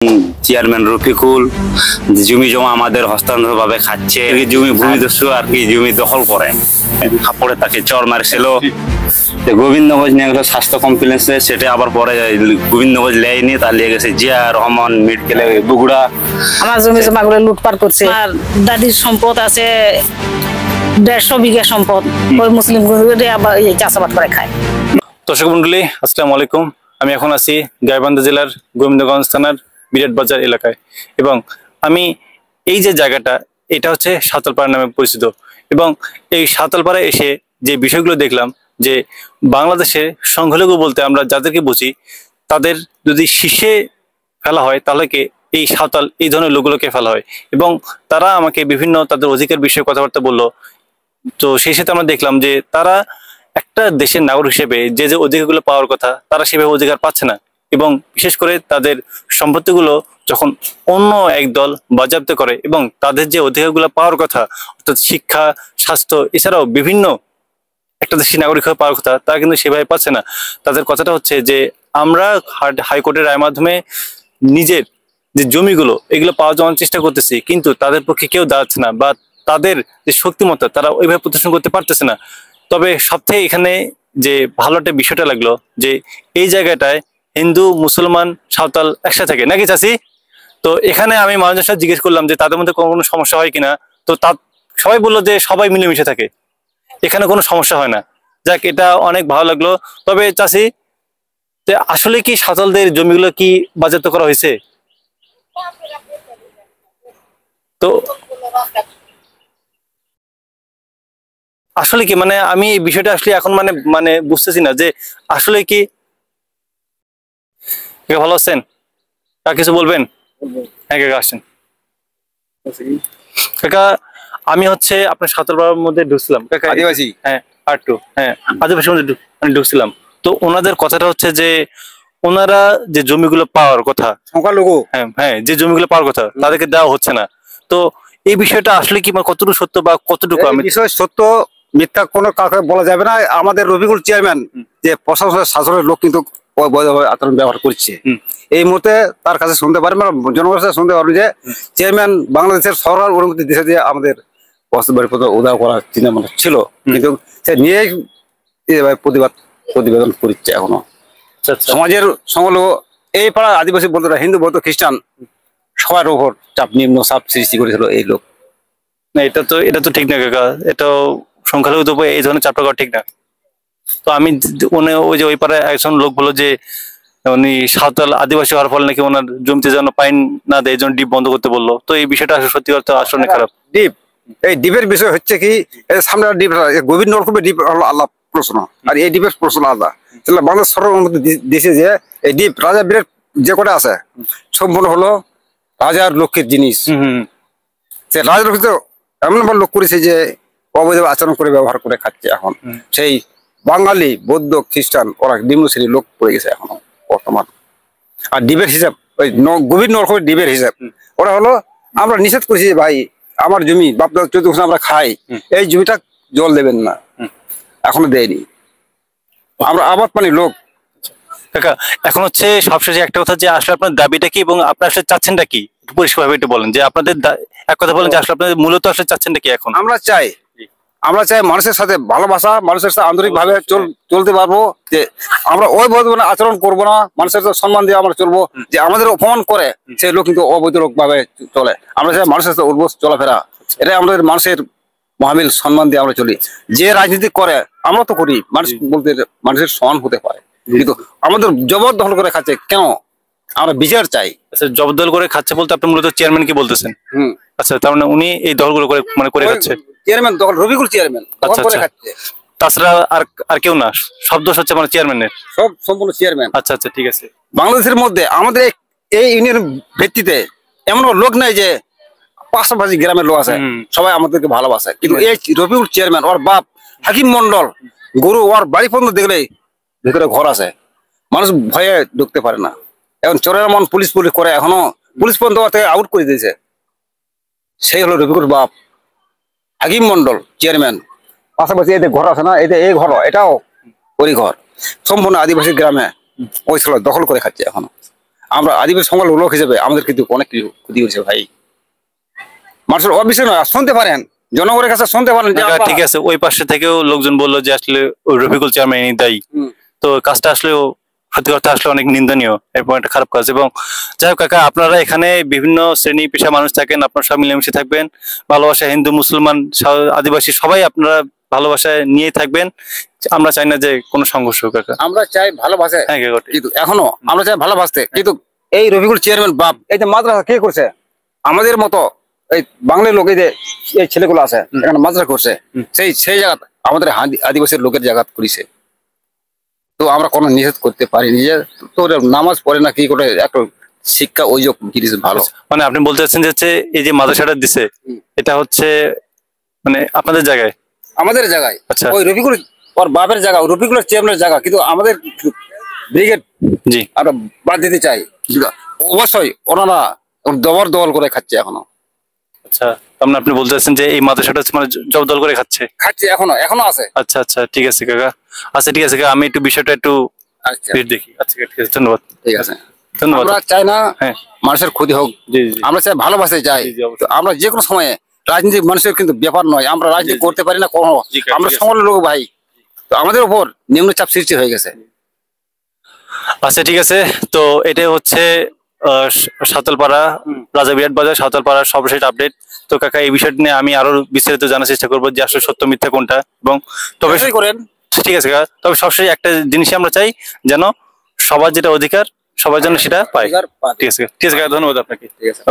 Chairman Rafiqul জমি জমা আমাদের হস্তান্তরভাবে খাচ্ছে, জমি ভূমিদস্যু আর কি জমি দখল করে কাপড়ে তাকে চর মারছিল। গোবিন্দগঞ্জ নিয়ে গেল স্বাস্থ্য কমপ্লেক্সে, সেটা আবার পরে গোবিন্দগঞ্জ লেয়নি, তার লিয়ে গেছে জিয়া রহমান মেডিকেলে বগুড়া। আমার জমি জমা গুলো লুটপাট করছে। আমার দাদির সম্পদ আছে 150 বিঘা সম্পদ, ওই মুসলিম আবার চাষাবাদ করে খায়। দর্শক মন্ডলী, আসসালামু আলাইকুম। আমি এখন আছি গাইবান্ধা জেলার গোবিন্দগঞ্জ থানার বিরাট বাজার এলাকায়, এবং আমি এই যে জায়গাটা, এটা হচ্ছে সাঁওতালপাড়া নামে পরিচিত। এবং এই সাঁওতালপাড়ায় এসে যে বিষয়গুলো দেখলাম, যে বাংলাদেশের সংখ্যালঘু বলতে আমরা যাদেরকে বুঝি, তাদের যদি শীর্ষে ফেলা হয় তাহলে কি এই সাঁওতাল এই ধরনের লোকগুলোকে ফেলা হয়। এবং তারা আমাকে বিভিন্ন তাদের অধিকার বিষয়ে কথাবার্তা বললো। তো সেই সাথে আমরা দেখলাম যে তারা একটা দেশের নাগরিক হিসেবে যে যে অধিকারগুলো পাওয়ার কথা, তারা সেভাবে অধিকার পাচ্ছে না। এবং বিশেষ করে তাদের সম্পত্তিগুলো যখন অন্য এক দল বাজেয়াপ্ত করে, এবং তাদের যে অধিকারগুলো পাওয়ার কথা, অর্থাৎ শিক্ষা, স্বাস্থ্য, এছাড়াও বিভিন্ন একটা দেশের নাগরিক হয়ে পাওয়ার কথা, তারা কিন্তু সেভাবে পাচ্ছে না। তাদের কথাটা হচ্ছে যে আমরা হাইকোর্টের রায়ের মাধ্যমে নিজের যে জমিগুলো এগুলো পাওয়া যাওয়ার চেষ্টা করতেছি, কিন্তু তাদের পক্ষে কেউ দাঁড়াচ্ছে না, বা তাদের যে শক্তিমত্তা তারা ওইভাবে প্রদর্শন করতে পারতেছে না। তবে সবথেকে এখানে যে ভালো একটা বিষয়টা লাগলো, যে এই জায়গাটায় হিন্দু, মুসলমান, সাঁওতাল একসাথে থাকে নাকি চাচি? তো এখানে আমি মানুষের সাথে জিজ্ঞেস করলাম যে তাদের মধ্যে কোনো সমস্যা হয় কিনা। তো সবাই বললো যে সবাই মিলেমিশে থাকে, এখানে কোনো সমস্যা হয় না। যাক, এটা অনেক ভালো লাগলো। তবে চাচি, আসলে কি সাঁওতালদের জমিগুলো কি বাজেয়াপ্ত করা হয়েছে? তো আসলে কি মানে আমি এই বিষয়টা আসলে এখন মানে মানে বুঝতেছি না যে আসলে কি। ভালো আছেন? আর কিছু বলবেন? হ্যাঁ কাকা, আসেন। কাকা, আমি হচ্ছে আপনার সাঁওতালপাড়ার মধ্যে ঢুকছিলাম কাকা, আদিবাসী, হ্যাঁ হ্যাঁ আদিবাসীর মধ্যে ঢুকছিলাম। তো ওনাদের কথাটা হচ্ছে যে ওনারা যে জমিগুলো পাওয়ার কথা, সংখ্যালঘু, হ্যাঁ যে জমিগুলো পাওয়ার কথা তাদেরকে দেওয়া হচ্ছে না। তো এই বিষয়টা আসলে কি কতটুকু সত্য বা কতটুকু আমি বিষয় সত্য মিথ্যা কোনো কাউকে বলা যাবে না। আমাদের রফিকুল চেয়ারম্যান যে প্রশাসনের শাসনের লোক কিন্তু বৈধভাবে আচরণ ব্যবহার করছে। এই মুহূর্তে তার কাছে শুনতে পারবেন, জনগণের কাছে শুনতে পারবেন যে চেয়ারম্যান বাংলাদেশের সরকার অনুমতি দিয়েছে যে আমাদের বাড়িপত্র উদাহ করার চিন্তা ভাবনা ছিল, কিন্তু সে নিয়ে প্রতিবেদন করছে এখনো। সমাজের সংখ্যালঘু এই পাড়া আদিবাসী বন্ধুরা, হিন্দু বৌদ্ধ খ্রিস্টান সবার উপর নিম্ন চাপ সৃষ্টি করেছিল এই লোক। না, এটা তো ঠিক না কাকা, এটাও সংখ্যালঘু তো এই ধরনের চাপটা করা ঠিক না। তো আমি ওই যে ওই পাড়ায় একজন লোক বললো যে উনি সাঁওতাল আদিবাসী হওয়ার ফলে নাকি ওনার জমিতে যেন পাইন না দেয়, এই জন্য ডিপ বন্ধ করতে বললো। তো এই বিষয়টা সত্যি কথা আসলে খারাপ। ডিপ, এই ডিপের বিষয় হচ্ছে কি, সামনে ডিপ গভীর নলকূপের ডিপ হলো আল্লাহ প্রশ্ন, আর এই ডিপের প্রশ্ন আলাদা। তাহলে বাংলাদেশ সরকার অনুমতি দিয়েছে যে এই ডিপ রাজা বিরাট যে কটা আছে সম্পূর্ণ হলো রাজার লক্ষ্যের জিনিস। সে রাজার লক্ষ্য তো এমন ভাবে লোক করেছে যে অবৈধ আচরণ করে ব্যবহার করে খাচ্ছে। এখন সেই বাঙালি, বৌদ্ধ, খ্রিস্টান ওরা নিম্ন শ্রেণীর লোক পড়ে গেছে এখনো বর্তমান। আর ডিবের হিসাব, ওই গভীর নলকূপের ডিবের হিসাব ওরা হলো আমরা নিষেধ করেছি যে ভাই আমার জমি বাপদা 14 বছর আমরা খাই, এই জমিটা জল দেবেন না, এখনো দেয়নি। আমরা আবাদ পানি লোক। কাকা, এখন হচ্ছে সবশেষে একটা কথা, যে আসলে আপনার দাবিটা কি এবং আপনার আসলে চাচ্ছেনটা কি, একটু পরিষ্কারভাবে একটু বলেন। যে আপনাদের এক কথা বলেন যে আসলে আপনাদের মূলত আসলে চাচ্ছেনটা কি এখন? আমরা চাই মানুষের সাথে ভালোবাসা, মানুষের সাথে আন্তরিক ভাবে চলতে পারবো, যে আমরা অবৈধ আচরণ করবো না, মানুষের সাথে সম্মান দিয়ে আমরা চলবো। যে আমাদের অপমান করে সেই লোক কিন্তু অবৈধ ভাবে চলে, আমরা চাই মানুষের সাথে উর্বশ চলাফেরা। এটাই আমাদের মানুষের মহামিল সম্মান দিয়ে আমরা চলি। যে রাজনীতি করে আমরা তো করি, মানুষ বলতে মানুষের সমান হতে পারে, কিন্তু আমাদের জবরদখল করে খাচ্ছে কেন? আমরা বিচার চাই। আচ্ছা, জবরদখল করে খাচ্ছে বলতে আপনি মূলত চেয়ারম্যান কি বলতেছেন? আচ্ছা, তার মানে উনি এই দখলগুলো করে করে খাচ্ছে। চেয়ারম্যান দখল, রফিকুল চেয়ারম্যান দখল করে খাচ্ছে, তাছাড়া আর কেউ না, সব দোষ হচ্ছে মানে চেয়ারম্যানের, সব সম্পূর্ণ চেয়ারম্যান। আচ্ছা আচ্ছা, ঠিক আছে। বাংলাদেশের মধ্যে আমাদের এই ইউনিয়ন ভিত্তিতে এমন লোক নাই যে পাশাপাশি গ্রামের লোক আছে সবাই আমাদেরকে ভালোবাসে, কিন্তু এই রফিকুল চেয়ারম্যান ওর বাপ হাকিম মন্ডল গরু ওর বাড়ি পর্যন্ত দেখলেই ভিতরে ঘর আছে, মানুষ ভয়ে ঢুকতে পারে না। এখন চোরের মন পুলিশ করে, এখনো পুলিশ পর্যন্ত আউট করে দিয়েছে। সেই হলো রফিকুল বাপ হাকিম মন্ডল চেয়ারম্যান। পাশাপাশি এদের ঘর আছে না, এই ঘর, এটাও ওই ঘর, সম্পূর্ণ আদিবাসী গ্রামে ওই দখল করে খাচ্ছে এখনো। আমরা আদিবাসী সমাজ লোক হিসেবে আমাদের কিন্তু অনেক কিছু ক্ষতি হয়েছে ভাই। মানুষের অবিশ্বাস নয়, শুনতে পারেন, জনগণের কাছে শুনতে পারেন যে কাকা, ঠিক আছে, ওই পাশে থেকেও লোকজন বললো যে আসলে ওই রফিকুল চেয়ারম্যান দায়ী। তো কাজটা আসলেও সত্যি কথা আসলে অনেক নিন্দনীয় এবং একটা খারাপ কাজ। এবং যাই হোক কাকা, আপনারা এখানে বিভিন্ন শ্রেণী পেশা মানুষ থাকেন, আপনারা সব মিলেমিশে থাকবেন, ভালোবাসা, হিন্দু মুসলমান আদিবাসী সবাই আপনারা ভালোবাসায় নিয়ে থাকবেন। আমরা চাই না যে কোনো সংঘর্ষ হোক কাকা। আমরা চাই ভালোবাসে, হ্যাঁ কাকা, ঠিক। কিন্তু এখনো আমরা চাই ভালোবাসতে, কিন্তু এই রফিকুল চেয়ারম্যান বাপ এই যে মাদ্রাসা কে করছে? আমাদের মতো এই বাংলার লোক, এই যে এই ছেলেগুলো আছে এখানে মাদ্রাসা করছে, সেই জায়গা আমাদের আদিবাসীর লোকের জায়গা করেছে। তো আমরা কোনো নিষেধ করতে পারিনি যে তোর নামাজ পড়ে না কি করে, একটা শিক্ষা ওই জিনিস ভালো। মানে আপনি বলতে চাচ্ছেন যে হচ্ছে এই যে মাদ্রাসাটা দিছে এটা হচ্ছে মানে আপনাদের জায়গায়? আমাদের জায়গায়। আচ্ছা। ওই রফিকুল ওর বাপের জায়গা, রফিকুলের চেয়ারম্যানের জায়গা, কিন্তু আমাদের ব্রিগেড জি আমরা বাদ দিতে চাই। অবশ্যই ওনারা দল করে খাচ্ছে এখনো। আচ্ছা, তার আপনি বলতে চাচ্ছেন যে এই মাদ্রাসাটা হচ্ছে মানে জবরদল করে খাচ্ছে? এখনো আছে। আচ্ছা আচ্ছা, ঠিক আছে কাকা। আচ্ছা ঠিক আছে কাকা, আমি একটু বিষয়টা একটু আচ্ছা দেখি। আচ্ছা ঠিক আছে, ধন্যবাদ। ঠিক আছে, ধন্যবাদ। আমরা চাই না হ্যাঁ মানুষের ক্ষতি হোক, জি জি আমরা চাই ভালোবাসতে চাই। জি, অবশ্যই। তো আমরা যে কোনো সময়ে রাজনীতি মানুষের কিন্তু ব্যাপার নয়, আমরা রাজনীতি করতে পারি না কোনো। জি, কাকা, আমরা ঠিক আছে। সমাজের লোক ভাই, তো আমাদের উপর নিম্নচাপ সৃষ্টি হয়ে গেছে। আচ্ছা ঠিক আছে, তো এটা হচ্ছে সাঁওতালপাড়া রাজা বিরাট বাজার সাঁওতালপাড়ার সর্বশেষ আপডেট। তো কাকা, এই বিষয়টা নিয়ে আমি আরো বিস্তারিত জানার চেষ্টা করবো যে আসলে সত্য মিথ্যা কোনটা। এবং তবে অবশ্যই করেন। ঠিক আছে কাকা, তবে সবশেষ একটা জিনিসই আমরা চাই, যেন সবার যেটা অধিকার সবার জন্য সেটা পায়। অধিকার পায়। ঠিক আছে, ঠিক আছে কাকা, ধন্যবাদ আপনাকে। ঠিক আছে।